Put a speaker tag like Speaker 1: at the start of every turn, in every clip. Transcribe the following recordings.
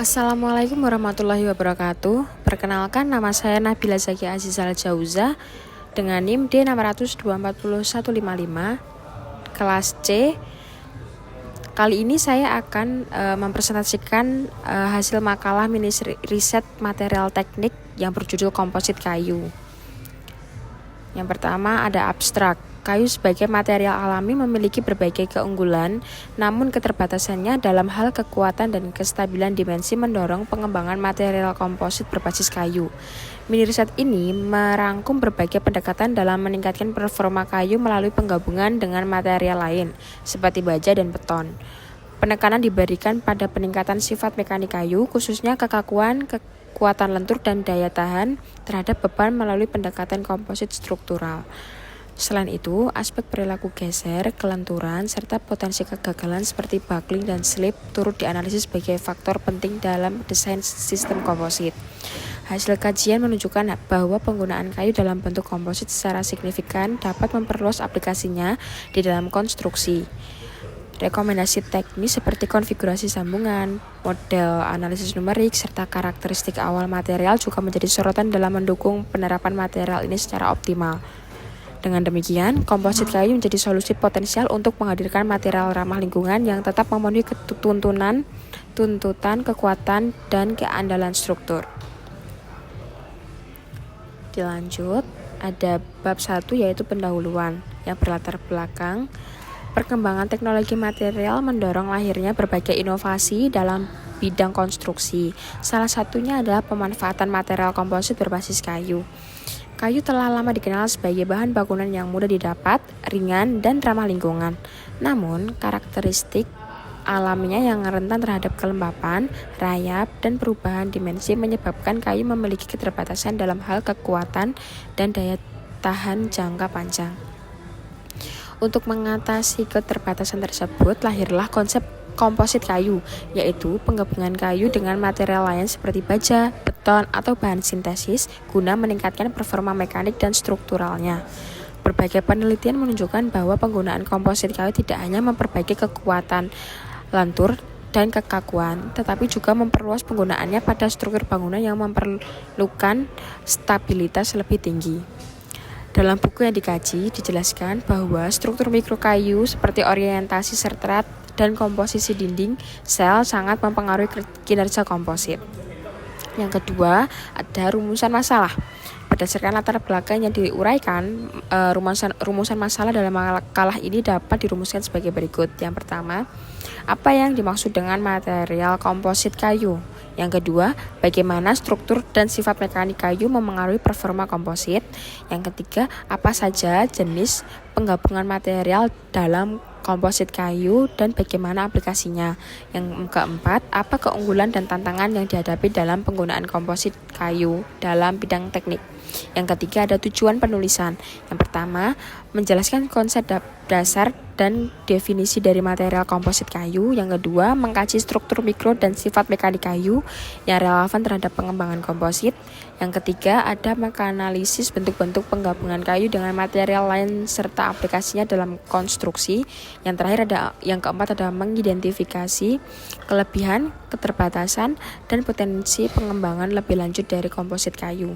Speaker 1: Assalamualaikum warahmatullahi wabarakatuh. Perkenalkan, nama saya Nabila Zaki Azizal Jauza dengan NIM D6024155 kelas C. Kali ini saya akan mempresentasikan hasil makalah mini riset material teknik yang berjudul komposit kayu. Yang pertama ada abstrak. Kayu sebagai material alami memiliki berbagai keunggulan, namun keterbatasannya dalam hal kekuatan dan kestabilan dimensi mendorong pengembangan material komposit berbasis kayu. Mini riset ini merangkum berbagai pendekatan dalam meningkatkan performa kayu melalui penggabungan dengan material lain, seperti baja dan beton. Penekanan diberikan pada peningkatan sifat mekanik kayu, khususnya kekakuan, kekuatan lentur, dan daya tahan terhadap beban melalui pendekatan komposit struktural. Selain itu, aspek perilaku geser, kelenturan, serta potensi kegagalan seperti buckling dan slip turut dianalisis sebagai faktor penting dalam desain sistem komposit. Hasil kajian menunjukkan bahwa penggunaan kayu dalam bentuk komposit secara signifikan dapat memperluas aplikasinya di dalam konstruksi. Rekomendasi teknis seperti konfigurasi sambungan, model analisis numerik, serta karakteristik awal material juga menjadi sorotan dalam mendukung penerapan material ini secara optimal. Dengan demikian, komposit kayu menjadi solusi potensial untuk menghadirkan material ramah lingkungan yang tetap memenuhi tuntutan, kekuatan, dan keandalan struktur. Dilanjut, ada bab 1 yaitu pendahuluan yang berlatar belakang. Perkembangan teknologi material mendorong lahirnya berbagai inovasi dalam bidang konstruksi. Salah satunya adalah pemanfaatan material komposit berbasis kayu. Kayu telah lama dikenal sebagai bahan bangunan yang mudah didapat, ringan, dan ramah lingkungan. Namun, karakteristik alaminya yang rentan terhadap kelembapan, rayap, dan perubahan dimensi menyebabkan kayu memiliki keterbatasan dalam hal kekuatan dan daya tahan jangka panjang. Untuk mengatasi keterbatasan tersebut, lahirlah konsep komposit kayu, yaitu penggabungan kayu dengan material lain seperti baja, beton, atau bahan sintesis guna meningkatkan performa mekanik dan strukturalnya. Berbagai penelitian menunjukkan bahwa penggunaan komposit kayu tidak hanya memperbaiki kekuatan lentur dan kekakuan, tetapi juga memperluas penggunaannya pada struktur bangunan yang memerlukan stabilitas lebih tinggi. Dalam buku yang dikaji, dijelaskan bahwa struktur mikro kayu seperti orientasi substrat dan komposisi dinding sel sangat mempengaruhi kinerja komposit. Yang kedua, ada rumusan masalah. Berdasarkan latar belakang yang diuraikan, rumusan masalah dalam makalah ini dapat dirumuskan sebagai berikut. Yang pertama, apa yang dimaksud dengan material komposit kayu? Yang kedua, bagaimana struktur dan sifat mekanik kayu memengaruhi performa komposit? Yang ketiga, apa saja jenis penggabungan material dalam komposit kayu dan bagaimana aplikasinya? Yang keempat, apa keunggulan dan tantangan yang dihadapi dalam penggunaan komposit kayu dalam bidang teknik? Yang ketiga, ada tujuan penulisan. Yang pertama, menjelaskan konsep dasar dan definisi dari material komposit kayu. Yang kedua, mengkaji struktur mikro dan sifat mekanik kayu yang relevan terhadap pengembangan komposit. Yang ketiga, ada menganalisis bentuk-bentuk penggabungan kayu dengan material lain serta aplikasinya dalam konstruksi. Yang terakhir yang keempat ada mengidentifikasi kelebihan, keterbatasan, dan potensi pengembangan lebih lanjut dari komposit kayu.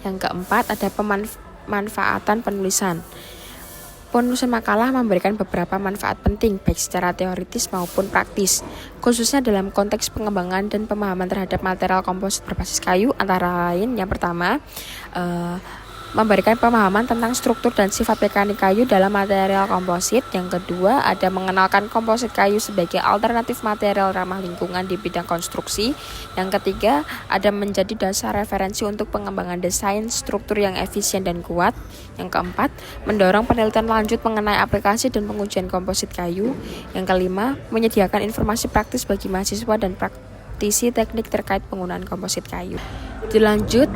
Speaker 1: Yang keempat ada pemanfaatan penulisan. Penulisan makalah memberikan beberapa manfaat penting baik secara teoritis maupun praktis, khususnya dalam konteks pengembangan dan pemahaman terhadap material komposit berbasis kayu, antara lain yang pertama memberikan pemahaman tentang struktur dan sifat mekanik kayu dalam material komposit. Yang kedua, ada mengenalkan komposit kayu sebagai alternatif material ramah lingkungan di bidang konstruksi. Yang ketiga, ada menjadi dasar referensi untuk pengembangan desain struktur yang efisien dan kuat. Yang keempat, mendorong penelitian lanjut mengenai aplikasi dan pengujian komposit kayu. Yang kelima, menyediakan informasi praktis bagi mahasiswa dan praktisi teknik terkait penggunaan komposit kayu. Dilanjut,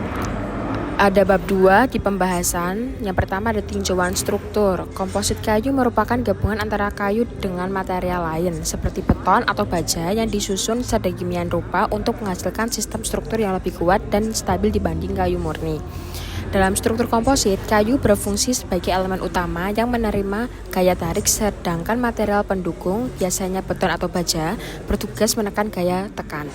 Speaker 1: ada bab 2 di pembahasan. Yang pertama ada tinjauan struktur. Komposit kayu merupakan gabungan antara kayu dengan material lain seperti beton atau baja yang disusun sedemikian rupa untuk menghasilkan sistem struktur yang lebih kuat dan stabil dibanding kayu murni. Dalam struktur komposit, kayu berfungsi sebagai elemen utama yang menerima gaya tarik, sedangkan material pendukung, biasanya beton atau baja, bertugas menekan gaya tekan.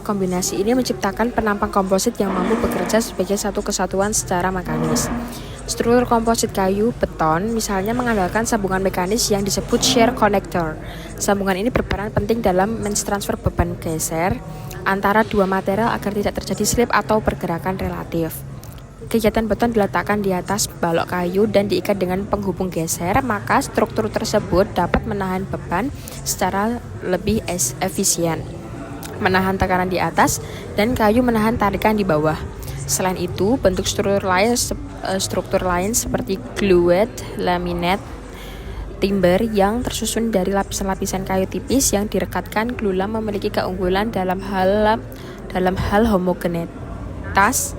Speaker 1: Kombinasi ini menciptakan penampang komposit yang mampu bekerja sebagai satu kesatuan secara mekanis. Struktur komposit kayu beton misalnya mengandalkan sambungan mekanis yang disebut shear connector. Sambungan ini berperan penting dalam mentransfer beban geser antara dua material agar tidak terjadi slip atau pergerakan relatif. Kegiatan beton diletakkan di atas balok kayu dan diikat dengan penghubung geser, maka struktur tersebut dapat menahan beban secara lebih efisien, menahan tekanan di atas, dan kayu menahan tarikan di bawah. Selain itu, bentuk struktur lain seperti glued, laminate, timber yang tersusun dari lapisan-lapisan kayu tipis yang direkatkan glulam memiliki keunggulan dalam hal homogenitas,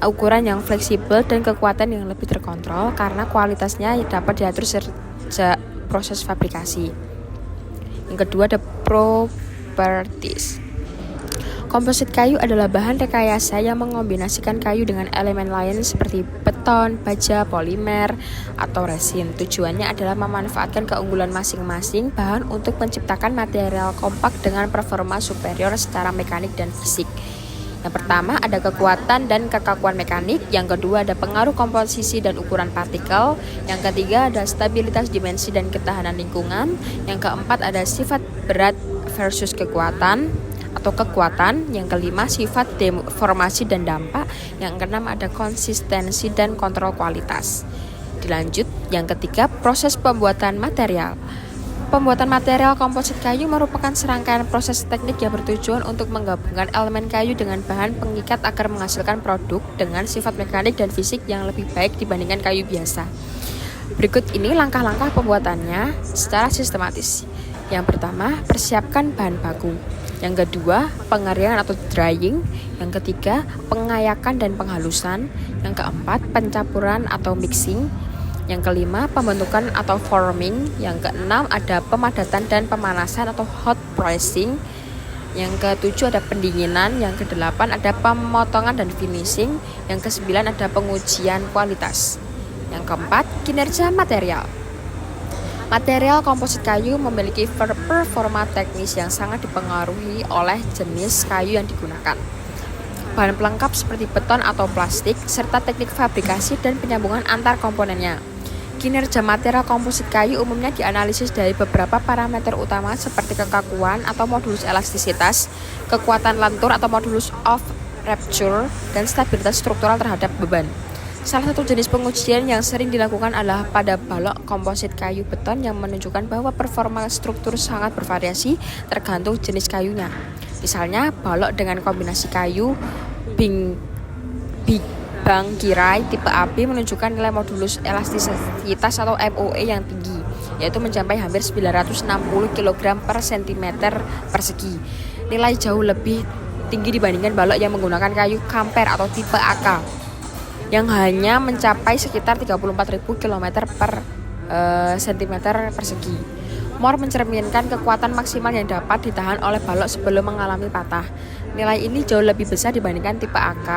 Speaker 1: ukuran yang fleksibel, dan kekuatan yang lebih terkontrol karena kualitasnya dapat diatur sejak proses fabrikasi. Yang kedua, ada properties. Komposit kayu adalah bahan rekayasa yang mengombinasikan kayu dengan elemen lain seperti beton, baja, polimer, atau resin. Tujuannya adalah memanfaatkan keunggulan masing-masing bahan untuk menciptakan material kompak dengan performa superior secara mekanik dan fisik. Yang pertama ada kekuatan dan kekakuan mekanik, yang kedua ada pengaruh komposisi dan ukuran partikel, yang ketiga ada stabilitas dimensi dan ketahanan lingkungan, yang keempat ada sifat berat versus kekuatan, yang kelima sifat deformasi dan dampak, yang keenam ada konsistensi dan kontrol kualitas. Dilanjut, yang ketiga proses pembuatan material. Pembuatan material komposit kayu merupakan serangkaian proses teknik yang bertujuan untuk menggabungkan elemen kayu dengan bahan pengikat agar menghasilkan produk dengan sifat mekanik dan fisik yang lebih baik dibandingkan kayu biasa. Berikut ini langkah-langkah pembuatannya secara sistematis. Yang pertama, persiapkan bahan baku. Yang kedua, pengeringan atau drying. Yang ketiga, pengayakan dan penghalusan. Yang keempat, pencampuran atau mixing. Yang kelima, pembentukan atau forming. Yang keenam, ada pemadatan dan pemanasan atau hot pressing. Yang ketujuh, ada pendinginan. Yang kedelapan, ada pemotongan dan finishing. Yang kesembilan, ada pengujian kualitas. Yang keempat, kinerja material. Material komposit kayu memiliki performa teknis yang sangat dipengaruhi oleh jenis kayu yang digunakan, bahan pelengkap seperti beton atau plastik, serta teknik fabrikasi dan penyambungan antar komponennya. Kinerja material komposit kayu umumnya dianalisis dari beberapa parameter utama seperti kekakuan atau modulus elastisitas, kekuatan lentur atau modulus of rupture, dan stabilitas struktural terhadap beban. Salah satu jenis pengujian yang sering dilakukan adalah pada balok komposit kayu beton yang menunjukkan bahwa performa struktur sangat bervariasi tergantung jenis kayunya. Misalnya, balok dengan kombinasi kayu bangkirai tipe AB menunjukkan nilai modulus elastisitas atau MOE yang tinggi, yaitu mencapai hampir 960 kg per cm persegi. Nilai jauh lebih tinggi dibandingkan balok yang menggunakan kayu kamper atau tipe AK, yang hanya mencapai sekitar 34.000 km per cm persegi. Mohr mencerminkan kekuatan maksimal yang dapat ditahan oleh balok sebelum mengalami patah. Nilai ini jauh lebih besar dibandingkan tipe AK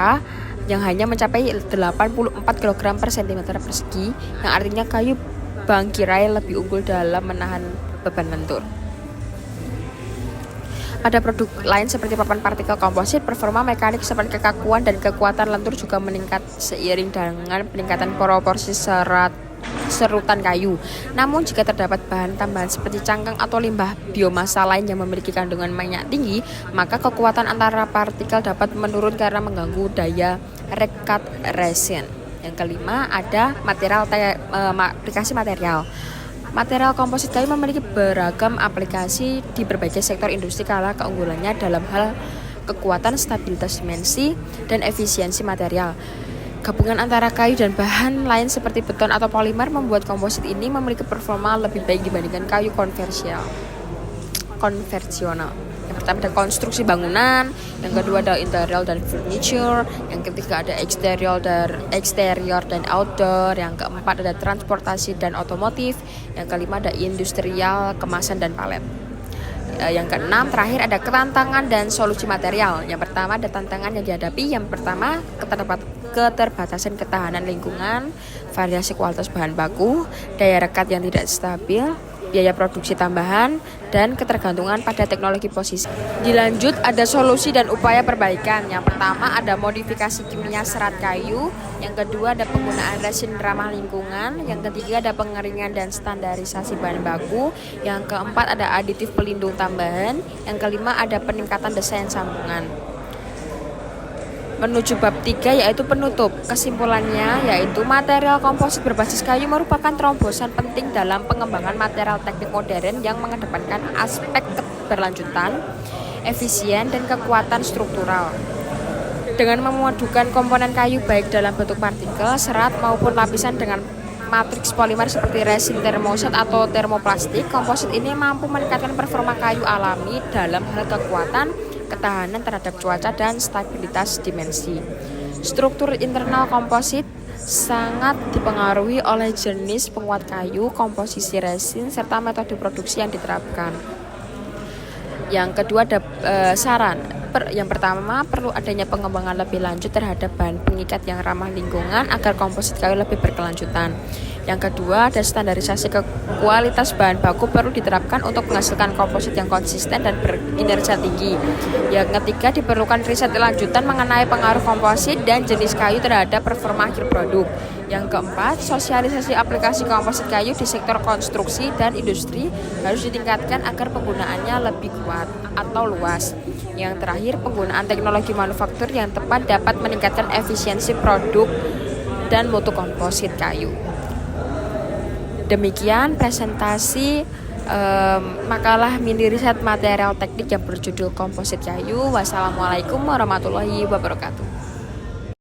Speaker 1: yang hanya mencapai 84 kg per cm persegi, yang artinya kayu bangkirai lebih unggul dalam menahan beban lentur. Pada produk lain seperti papan partikel komposit, performa mekanik seperti kekakuan dan kekuatan lentur juga meningkat seiring dengan peningkatan proporsi serutan kayu. Namun jika terdapat bahan tambahan seperti cangkang atau limbah biomasa lain yang memiliki kandungan minyak tinggi, maka kekuatan antara partikel dapat menurun karena mengganggu daya rekat resin. Yang kelima ada aplikasi material. Material komposit kayu memiliki beragam aplikasi di berbagai sektor industri karena keunggulannya dalam hal kekuatan, stabilitas dimensi, dan efisiensi material. Gabungan antara kayu dan bahan lain seperti beton atau polimer membuat komposit ini memiliki performa lebih baik dibandingkan kayu konvensional. Yang pertama ada konstruksi bangunan, yang kedua ada interior dan furniture, yang ketiga ada eksterior dan outdoor, yang keempat ada transportasi dan otomotif, yang kelima ada industrial, kemasan dan palet. Yang keenam, terakhir ada tantangan dan solusi material. Yang pertama ada tantangan yang dihadapi. Yang pertama, keterbatasan ketahanan lingkungan, variasi kualitas bahan baku, daya rekat yang tidak stabil, biaya produksi tambahan, dan ketergantungan pada teknologi posisi. Dilanjut ada solusi dan upaya perbaikan. Yang pertama ada modifikasi kimia serat kayu. Yang kedua ada penggunaan resin ramah lingkungan. Yang ketiga ada pengeringan dan standarisasi bahan baku. Yang keempat ada aditif pelindung tambahan. Yang kelima ada peningkatan desain sambungan. Menuju bab 3 yaitu penutup. Kesimpulannya yaitu material komposit berbasis kayu merupakan terobosan penting dalam pengembangan material teknik modern yang mengedepankan aspek keberlanjutan, efisien, dan kekuatan struktural. Dengan memadukan komponen kayu baik dalam bentuk partikel, serat, maupun lapisan dengan matriks polimer seperti resin termoset atau termoplastik, komposit ini mampu meningkatkan performa kayu alami dalam hal kekuatan, ketahanan terhadap cuaca, dan stabilitas dimensi. Struktur internal komposit sangat dipengaruhi oleh jenis penguat kayu, komposisi resin, serta metode produksi yang diterapkan. Yang kedua ada saran. Yang pertama, perlu adanya pengembangan lebih lanjut terhadap bahan pengikat yang ramah lingkungan agar komposit kayu lebih berkelanjutan. Yang kedua, ada standarisasi kualitas bahan baku perlu diterapkan untuk menghasilkan komposit yang konsisten dan berkinerja tinggi. Yang ketiga, diperlukan riset lanjutan mengenai pengaruh komposit dan jenis kayu terhadap performa akhir produk. Yang keempat, sosialisasi aplikasi komposit kayu di sektor konstruksi dan industri harus ditingkatkan agar penggunaannya lebih kuat atau luas. Yang terakhir, penggunaan teknologi manufaktur yang tepat dapat meningkatkan efisiensi produk dan mutu komposit kayu. Demikian presentasi makalah mini riset material teknik yang berjudul komposit kayu. Wassalamualaikum warahmatullahi wabarakatuh.